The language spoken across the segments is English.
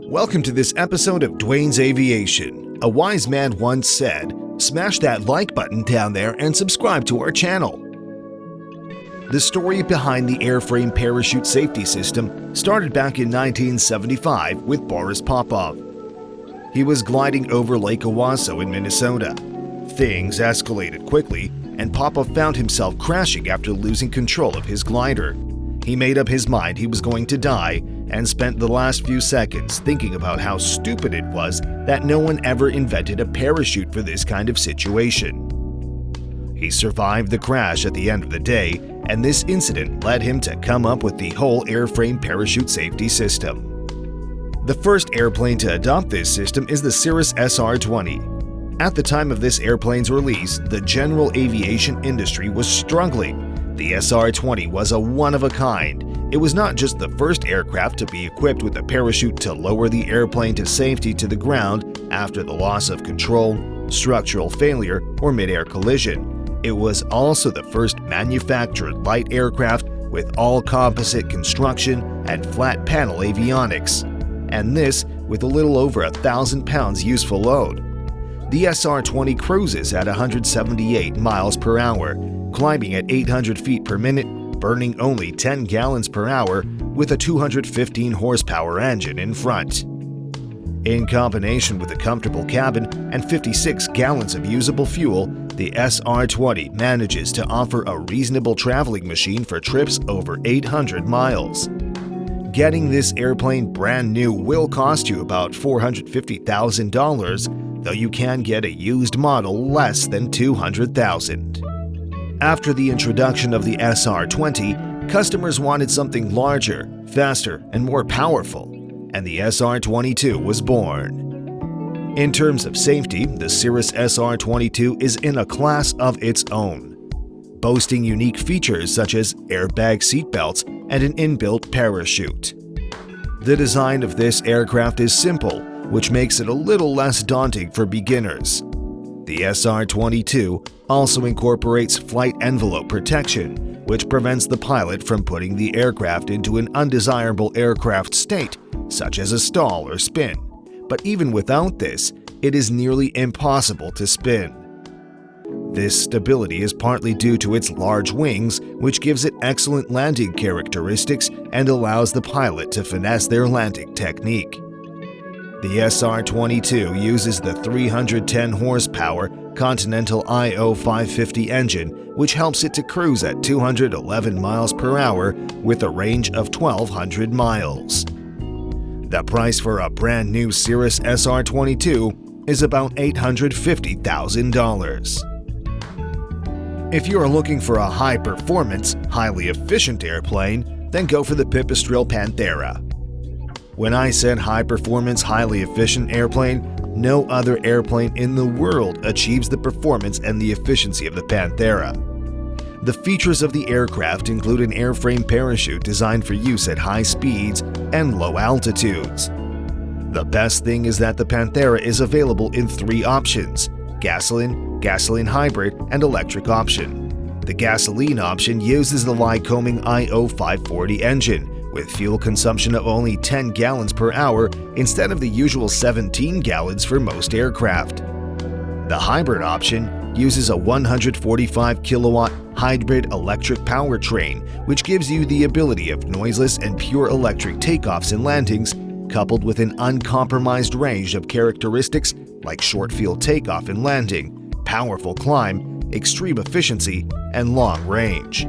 Welcome to this episode of Dwayne's Aviation. A wise man once said, smash that like button down there and subscribe to our channel. The story behind the airframe parachute safety system started back in 1975 with Boris Popov. He was gliding over Lake Owasso in Minnesota. Things escalated quickly, and Popov found himself crashing after losing control of his glider. He made up his mind he was going to die and spent the last few seconds thinking about how stupid it was that no one ever invented a parachute for this kind of situation. He survived the crash at the end of the day, and this incident led him to come up with the whole airframe parachute safety system. The first airplane to adopt this system is the Cirrus SR20. At the time of this airplane's release, the general aviation industry was struggling. The SR-20 was a one-of-a-kind. It was not just the first aircraft to be equipped with a parachute to lower the airplane to safety to the ground after the loss of control, structural failure, or mid-air collision. It was also the first manufactured light aircraft with all-composite construction and flat-panel avionics, and this with a little over 1,000 pounds useful load. The SR-20 cruises at 178 miles per hour, climbing at 800 feet per minute, burning only 10 gallons per hour with a 215 horsepower engine in front. In combination with a comfortable cabin and 56 gallons of usable fuel, the SR-20 manages to offer a reasonable traveling machine for trips over 800 miles. Getting this airplane brand new will cost you about $450,000, though you can get a used model less than $200,000. After the introduction of the SR-20, customers wanted something larger, faster, and more powerful, and the SR-22 was born. In terms of safety, the Cirrus SR-22 is in a class of its own, boasting unique features such as airbag seatbelts and an inbuilt parachute. The design of this aircraft is simple, which makes it a little less daunting for beginners. The SR-22 also incorporates flight envelope protection, which prevents the pilot from putting the aircraft into an undesirable aircraft state, such as a stall or spin. But even without this, it is nearly impossible to spin. This stability is partly due to its large wings, which gives it excellent landing characteristics and allows the pilot to finesse their landing technique. The SR-22 uses the 310 horsepower Continental IO550 engine, which helps it to cruise at 211 miles per hour with a range of 1,200 miles. The price for a brand new Cirrus SR-22 is about $850,000. If you are looking for a high-performance, highly efficient airplane, then go for the Pipistrel Panthera. When I said high-performance, highly efficient airplane, no other airplane in the world achieves the performance and the efficiency of the Panthera. The features of the aircraft include an airframe parachute designed for use at high speeds and low altitudes. The best thing is that the Panthera is available in 3 options: gasoline, gasoline hybrid, and electric option. The gasoline option uses the Lycoming IO540 engine, with fuel consumption of only 10 gallons per hour instead of the usual 17 gallons for most aircraft. The hybrid option uses a 145 kilowatt hybrid electric powertrain, which gives you the ability of noiseless and pure electric takeoffs and landings, coupled with an uncompromised range of characteristics like short field takeoff and landing, powerful climb, extreme efficiency, and long range.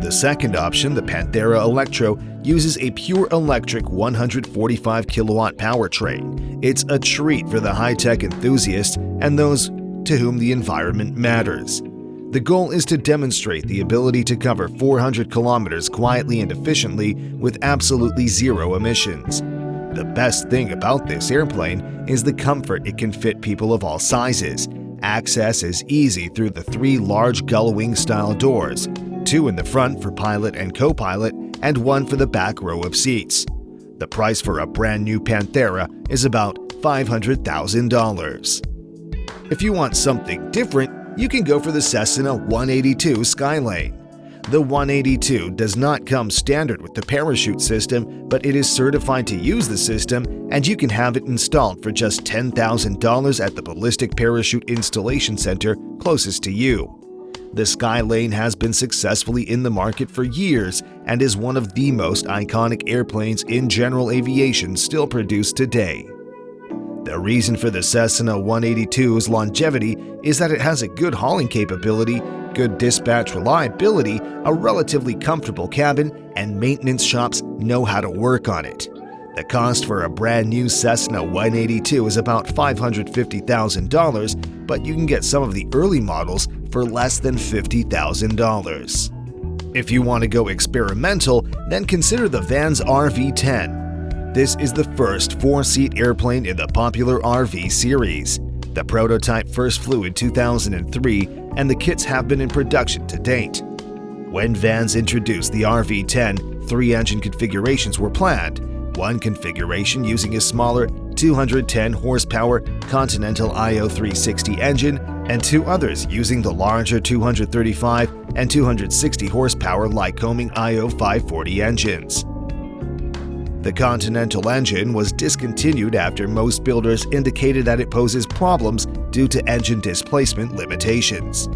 The second option, the Panthera Electro, uses a pure electric 145 kilowatt powertrain. It's a treat for the high-tech enthusiast and those to whom the environment matters. The goal is to demonstrate the ability to cover 400 kilometers quietly and efficiently with absolutely zero emissions. The best thing about this airplane is the comfort. It can fit people of all sizes. Access is easy through the 3 large gull-wing-style doors, 2 in the front for pilot and co-pilot, and 1 for the back row of seats. The price for a brand new Panthera is about $500,000. If you want something different, you can go for the Cessna 182 Skylane. The 182 does not come standard with the parachute system, but it is certified to use the system, and you can have it installed for just $10,000 at the Ballistic Parachute Installation Center closest to you. The Skylane has been successfully in the market for years and is one of the most iconic airplanes in general aviation still produced today. The reason for the Cessna 182's longevity is that it has a good hauling capability, good dispatch reliability, a relatively comfortable cabin, and maintenance shops know how to work on it. The cost for a brand new Cessna 182 is about $550,000, but you can get some of the early models for less than $50,000. If you want to go experimental, then consider the Van's RV-10. This is the first 4-seat airplane in the popular RV series. The prototype first flew in 2003, and the kits have been in production to date. When Vans introduced the RV-10, 3 engine configurations were planned. One configuration using a smaller 210 horsepower Continental IO360 engine, and 2 others using the larger 235 and 260 horsepower Lycoming IO540 engines. The Continental engine was discontinued after most builders indicated that it poses problems due to engine displacement limitations.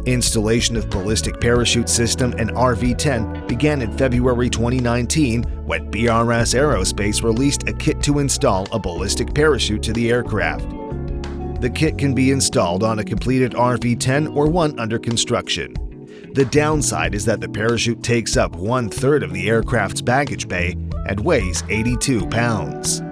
Installation of ballistic parachute system and RV-10 began in February 2019 when BRS Aerospace released a kit to install a ballistic parachute to the aircraft. The kit can be installed on a completed RV-10 or one under construction. The downside is that the parachute takes up 1/3 of the aircraft's baggage bay and weighs 82 pounds.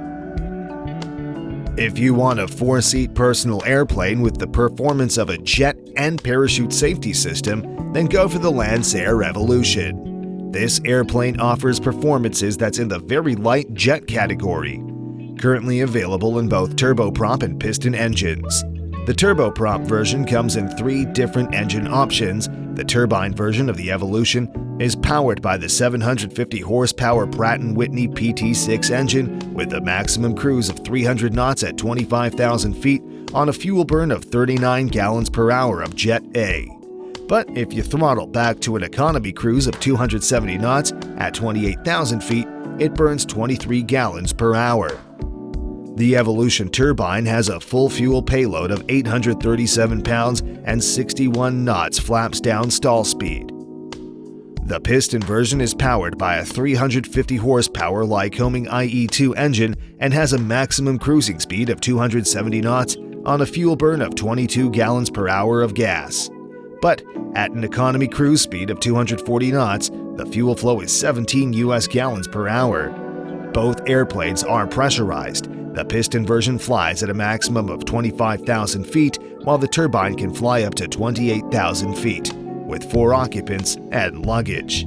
If you want a 4-seat personal airplane with the performance of a jet and parachute safety system, then go for the LANCAIR Evolution. This airplane offers performances that's in the very light jet category. Currently available in both turboprop and piston engines. The turboprop version comes in 3 different engine options. The turbine version of the Evolution is powered by the 750 horsepower Pratt & Whitney PT6 engine with a maximum cruise of 300 knots at 25,000 feet on a fuel burn of 39 gallons per hour of Jet A. But if you throttle back to an economy cruise of 270 knots at 28,000 feet, it burns 23 gallons per hour. The Evolution turbine has a full fuel payload of 837 pounds and 61 knots flaps down stall speed. The piston version is powered by a 350 horsepower Lycoming IE2 engine and has a maximum cruising speed of 270 knots on a fuel burn of 22 gallons per hour of gas. But at an economy cruise speed of 240 knots, the fuel flow is 17 US gallons per hour. Both airplanes are pressurized. The piston version flies at a maximum of 25,000 feet, while the turbine can fly up to 28,000 feet, with 4 occupants and luggage.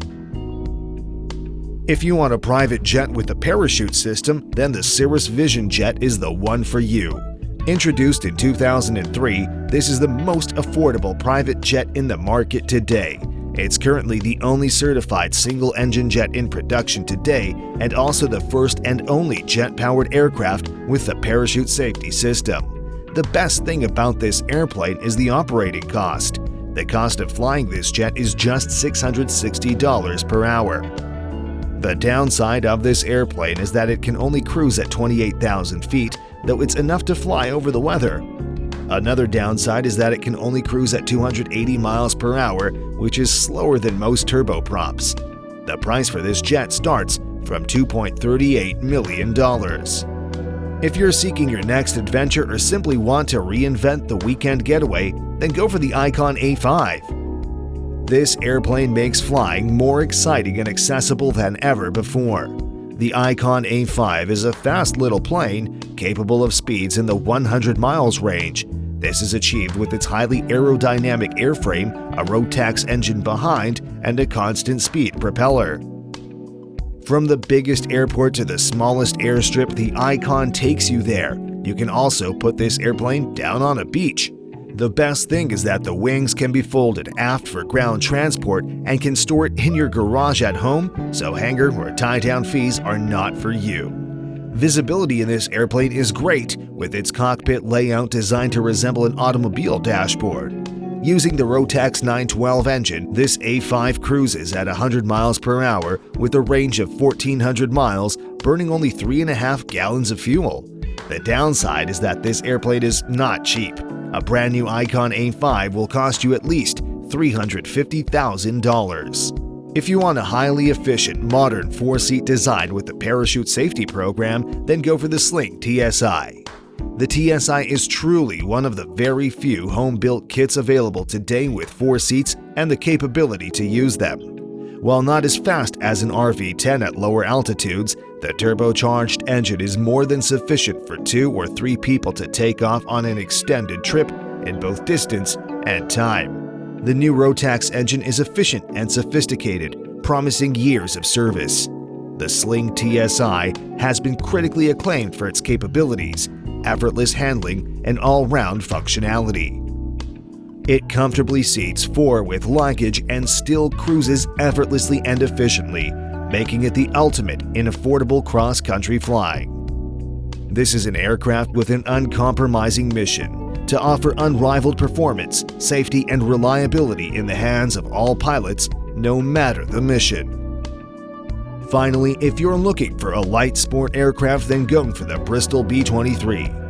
If you want a private jet with a parachute system, then the Cirrus Vision jet is the one for you. Introduced in 2003, this is the most affordable private jet in the market today. It's currently the only certified single-engine jet in production today and also the first and only jet-powered aircraft with a parachute safety system. The best thing about this airplane is the operating cost. The cost of flying this jet is just $660 per hour. The downside of this airplane is that it can only cruise at 28,000 feet, though it's enough to fly over the weather. Another downside is that it can only cruise at 280 miles per hour, which is slower than most turboprops. The price for this jet starts from $2.38 million. If you're seeking your next adventure or simply want to reinvent the weekend getaway, then go for the Icon A5. This airplane makes flying more exciting and accessible than ever before. The Icon A5 is a fast little plane capable of speeds in the 100 miles range. This is achieved with its highly aerodynamic airframe, a Rotax engine behind, and a constant speed propeller. From the biggest airport to the smallest airstrip, the Icon takes you there. You can also put this airplane down on a beach. The best thing is that the wings can be folded aft for ground transport and can store it in your garage at home, so hangar or tie-down fees are not for you. Visibility in this airplane is great, with its cockpit layout designed to resemble an automobile dashboard. Using the Rotax 912 engine, this A5 cruises at 100 miles per hour with a range of 1,400 miles, burning only 3.5 gallons of fuel. The downside is that this airplane is not cheap. A brand new Icon A5 will cost you at least $350,000. If you want a highly efficient, modern 4-seat design with a parachute safety program, then go for the Sling TSI. The TSI is truly one of the very few home-built kits available today with 4 seats and the capability to use them. While not as fast as an RV-10 at lower altitudes, the turbocharged engine is more than sufficient for 2 or 3 people to take off on an extended trip in both distance and time. The new Rotax engine is efficient and sophisticated, promising years of service. The Sling TSI has been critically acclaimed for its capabilities, effortless handling, and all-round functionality. It comfortably seats 4 with luggage and still cruises effortlessly and efficiently, making it the ultimate in affordable cross-country flying. This is an aircraft with an uncompromising mission to offer unrivaled performance, safety, and reliability in the hands of all pilots, no matter the mission. Finally, if you're looking for a light sport aircraft, then go for the Bristol B-23.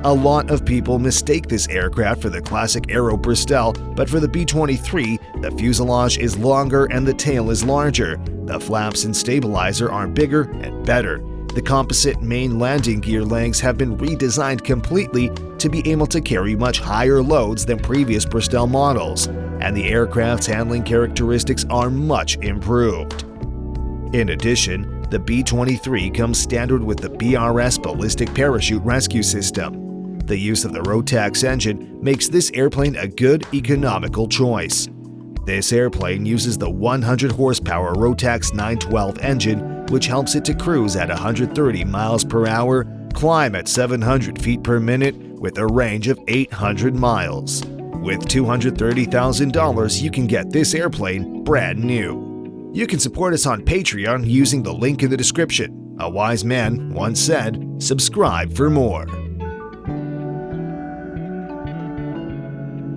A lot of people mistake this aircraft for the classic Aero Bristol, but for the B-23, the fuselage is longer and the tail is larger. The flaps and stabilizer are bigger and better. The composite main landing gear legs have been redesigned completely to be able to carry much higher loads than previous Bristol models, and the aircraft's handling characteristics are much improved. In addition, the B-23 comes standard with the BRS Ballistic Parachute Rescue System. The use of the Rotax engine makes this airplane a good, economical choice. This airplane uses the 100 horsepower Rotax 912 engine, which helps it to cruise at 130 miles per hour, climb at 700 feet per minute with a range of 800 miles. With $230,000, you can get this airplane brand new. You can support us on Patreon using the link in the description. A wise man once said, "Subscribe for more."